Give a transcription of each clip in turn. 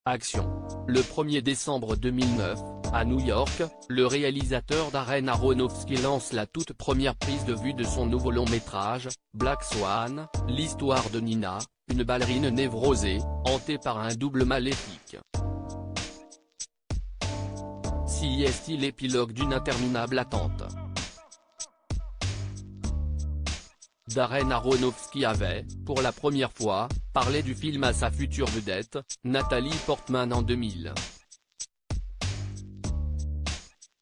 Action. Le 1er décembre 2009, à New York, le réalisateur Darren Aronofsky lance la toute première prise de vue de son nouveau long-métrage, Black Swan, l'histoire de Nina, une ballerine névrosée, hantée par un double maléfique. Si est-il l'épilogue d'une interminable attente. Darren Aronofsky avait, pour la première fois, parlé du film à sa future vedette, Nathalie Portman en 2000.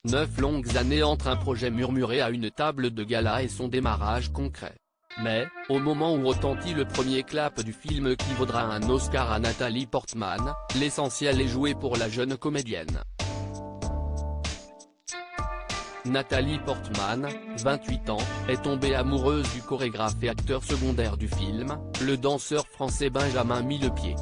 9 longues années entre un projet murmuré à une table de gala et son démarrage concret. Mais, au moment où retentit le premier clap du film qui vaudra un Oscar à Nathalie Portman, l'essentiel est joué pour la jeune comédienne. Nathalie Portman, 28 ans, est tombée amoureuse du chorégraphe et acteur secondaire du film, le danseur français Benjamin Millepied.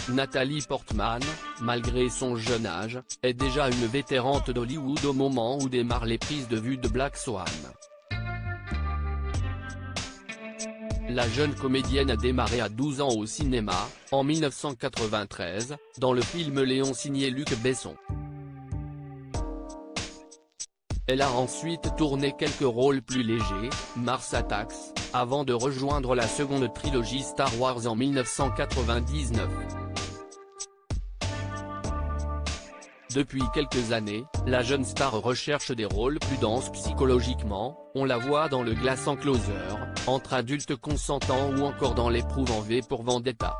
Nathalie Portman, malgré son jeune âge, est déjà une vétérante d'Hollywood au moment où démarrent les prises de vue de Black Swan. La jeune comédienne a démarré à 12 ans au cinéma, en 1993, dans le film Léon signé Luc Besson. Elle a ensuite tourné quelques rôles plus légers, Mars Attacks, avant de rejoindre la seconde trilogie Star Wars en 1999. Depuis quelques années, la jeune star recherche des rôles plus denses psychologiquement, on la voit dans Le Glaçant Closer, Entre adultes consentants ou encore dans L'éprouvant V pour Vendetta.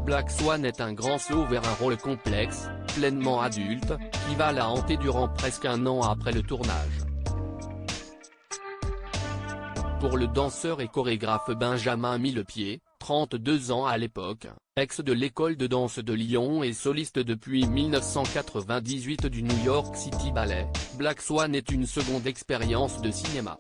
Black Swan est un grand saut vers un rôle complexe, pleinement adulte, qui va la hanter durant presque un an après le tournage. Pour le danseur et chorégraphe Benjamin Millepied, 32 ans à l'époque, ex de l'école de danse de Lyon et soliste depuis 1998 du New York City Ballet, Black Swan est une seconde expérience de cinéma.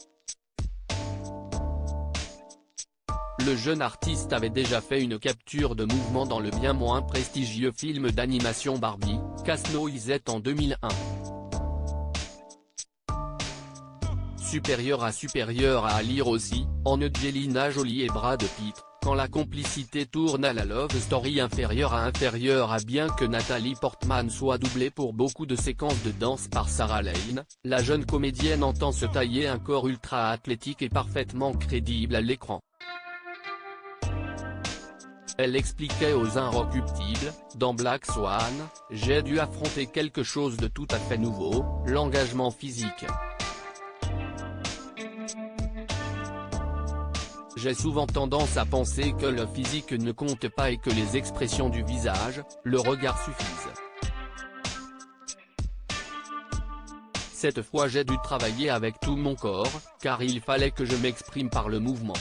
Le jeune artiste avait déjà fait une capture de mouvement dans le bien moins prestigieux film d'animation Barbie, Casse-Noisette en 2001. Supérieur à lire aussi, en Angelina Jolie et Brad Pitt, quand la complicité tourne à la love story inférieure à bien que Nathalie Portman soit doublée pour beaucoup de séquences de danse par Sarah Lane, la jeune comédienne entend se tailler un corps ultra athlétique et parfaitement crédible à l'écran. Elle expliquait aux Inrecuptibles, dans Black Swan, « J'ai dû affronter quelque chose de tout à fait nouveau, l'engagement physique. J'ai souvent tendance à penser que le physique ne compte pas et que les expressions du visage, le regard suffisent. Cette fois j'ai dû travailler avec tout mon corps, car il fallait que je m'exprime par le mouvement. »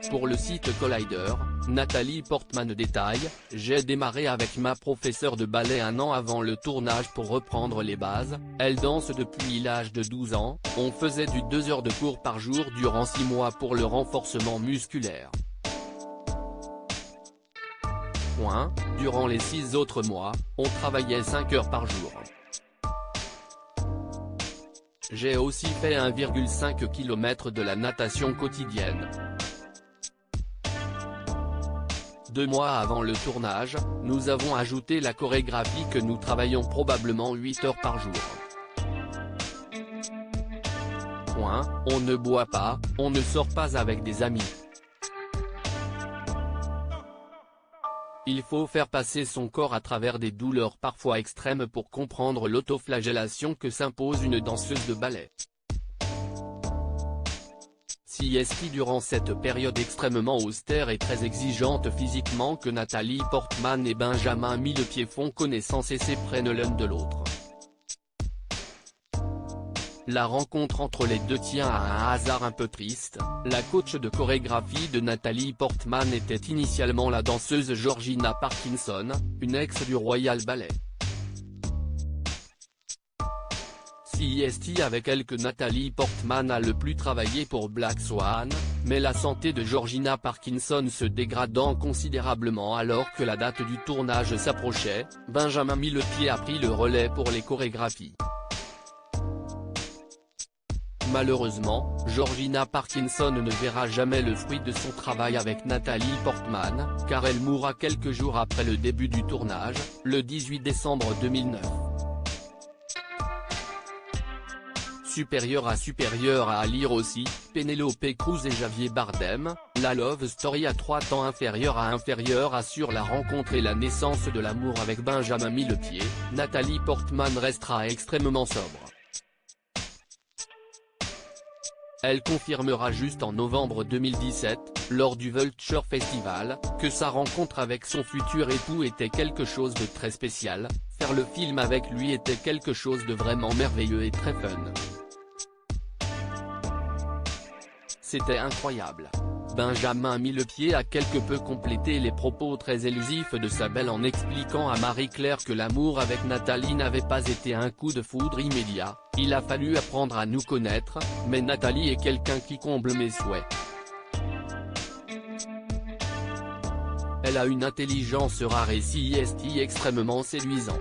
Pour le site Collider, Nathalie Portman détaille, « J'ai démarré avec ma professeure de ballet un an avant le tournage pour reprendre les bases, elle danse depuis l'âge de 12 ans, on faisait du 2 heures de cours par jour durant 6 mois pour le renforcement musculaire. Durant les 6 autres mois, on travaillait 5 heures par jour. J'ai aussi fait 1,5 km de la natation quotidienne. 2 mois avant le tournage, nous avons ajouté la chorégraphie que nous travaillons probablement 8 heures par jour. On ne boit pas, on ne sort pas avec des amis. Il faut faire passer son corps à travers des douleurs parfois extrêmes pour comprendre l'autoflagellation que s'impose une danseuse de ballet. Si est-ce durant cette période extrêmement austère et très exigeante physiquement que Nathalie Portman et Benjamin Millepied font connaissance et s'éprennent l'un de l'autre. La rencontre entre les deux tient à un hasard un peu triste, la coach de chorégraphie de Nathalie Portman était initialement la danseuse Georgina Parkinson, une ex du Royal Ballet. C'est avec elle que Nathalie Portman a le plus travaillé pour Black Swan, mais la santé de Georgina Parkinson se dégradant considérablement alors que la date du tournage s'approchait, Benjamin Millepied a pris le relais pour les chorégraphies. Malheureusement, Georgina Parkinson ne verra jamais le fruit de son travail avec Nathalie Portman, car elle mourra quelques jours après le début du tournage, le 18 décembre 2009. Supérieur à lire aussi, Penélope Cruz et Javier Bardem, la love story à 3 temps inférieure à sur la rencontre et la naissance de l'amour avec Benjamin Millepied, Nathalie Portman restera extrêmement sobre. Elle confirmera juste en novembre 2017, lors du Vulture Festival, que sa rencontre avec son futur époux était quelque chose de très spécial, faire le film avec lui était quelque chose de vraiment merveilleux et très fun. C'était incroyable. Benjamin Millepied a quelque peu complété les propos très élusifs de sa belle en expliquant à Marie-Claire que l'amour avec Nathalie n'avait pas été un coup de foudre immédiat, il a fallu apprendre à nous connaître, mais Nathalie est quelqu'un qui comble mes souhaits. Elle a une intelligence rare et si extrêmement séduisant.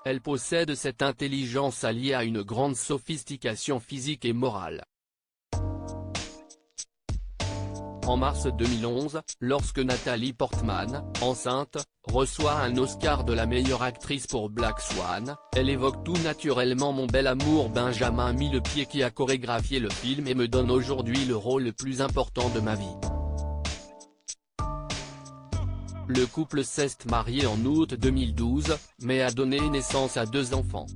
Elle possède cette intelligence alliée à une grande sophistication physique et morale. En mars 2011, lorsque Nathalie Portman, enceinte, reçoit un Oscar de la meilleure actrice pour Black Swan, elle évoque tout naturellement mon bel amour Benjamin Millepied qui a chorégraphié le film et me donne aujourd'hui le rôle le plus important de ma vie. Le couple s'est marié en août 2012, mais a donné naissance à 2 enfants.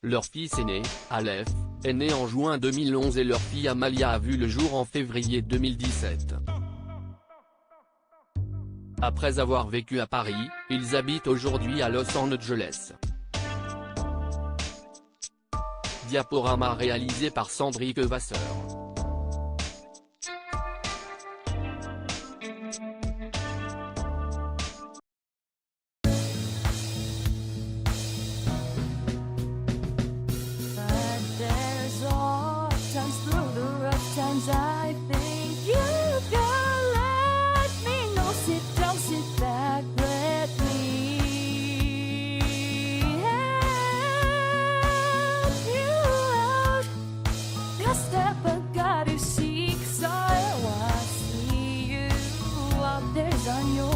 Leur fils aîné, Aleph, est né en juin 2011 et leur fille Amalia a vu le jour en février 2017. Après avoir vécu à Paris, ils habitent aujourd'hui à Los Angeles. Diaporama réalisé par Sandrick Vasseur. I think you can let me know. Sit down, sit back, let me help you out. The step I gotta seek, so I see you out there's on your